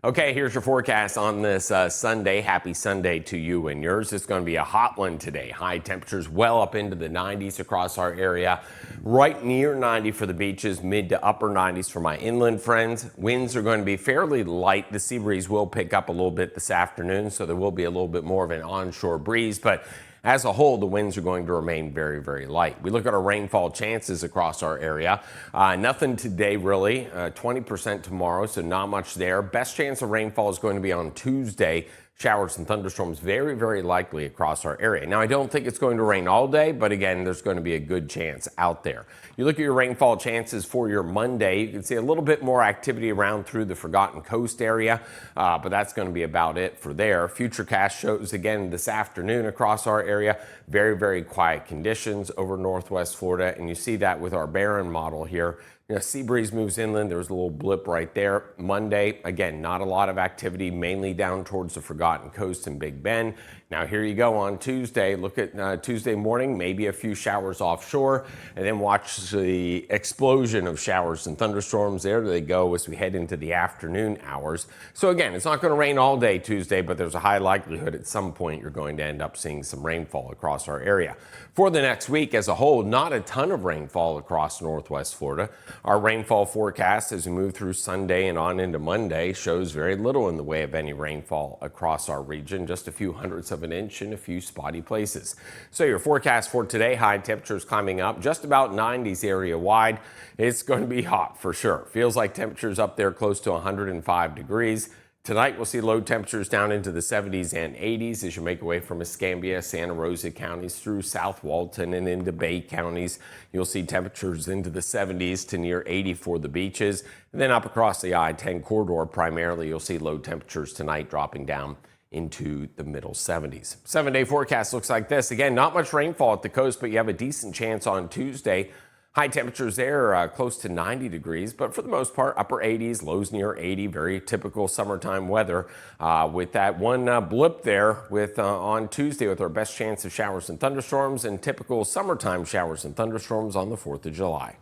Okay, here's your forecast on this Sunday. Happy Sunday to you and yours. It's going to be a hot one today. High temperatures well up into the 90s across our area. Right near 90 for the beaches, mid to upper 90s for my inland friends. Winds are going to be fairly light. The sea breeze will pick up a little bit this afternoon, so there will be a little bit more of an onshore breeze, but as a whole, the winds are going to remain very, very light. We look at our rainfall chances across our area. Nothing today, really. 20% tomorrow, so not much there. Best chance of rainfall is going to be on Tuesday. Showers and thunderstorms very, very likely across our area. Now, I don't think it's going to rain all day, but again, there's going to be a good chance out there. You look at your rainfall chances for your Monday, you can see a little bit more activity around through the Forgotten Coast area, but that's going to be about it for there. Futurecast shows again this afternoon across our area, very, very quiet conditions over northwest Florida, and you see that with our Barron model here. Sea breeze moves inland. There's a little blip right there. Monday, again, not a lot of activity, mainly down towards the Forgotten Coast and Big Bend. Now, here you go on Tuesday. Look at Tuesday morning, maybe a few showers offshore, and then watch the explosion of showers and thunderstorms. There they go as we head into the afternoon hours. So again, it's not going to rain all day Tuesday, but there's a high likelihood at some point you're going to end up seeing some rainfall across our area. For the next week as a whole, not a ton of rainfall across northwest Florida. Our rainfall forecast as we move through Sunday and on into Monday shows very little in the way of any rainfall across our region, just a few hundredths of an inch in a few spotty places. So your forecast for today, high temperatures climbing up just about 90s area wide. It's going to be hot for sure. Feels like temperatures up there close to 105 degrees. Tonight, we'll see low temperatures down into the 70s and 80s as you make your way from Escambia, Santa Rosa counties through South Walton and into Bay counties. You'll see temperatures into the 70s to near 80 for the beaches. And then up across the I-10 corridor, primarily, you'll see low temperatures tonight dropping down into the middle 70s. 7-day forecast looks like this. Again, not much rainfall at the coast, but you have a decent chance on Tuesday. High temperatures there close to 90 degrees, but for the most part, upper 80s, lows near 80, very typical summertime weather. With that one blip there with on Tuesday with our best chance of showers and thunderstorms and typical summertime showers and thunderstorms on the 4th of July.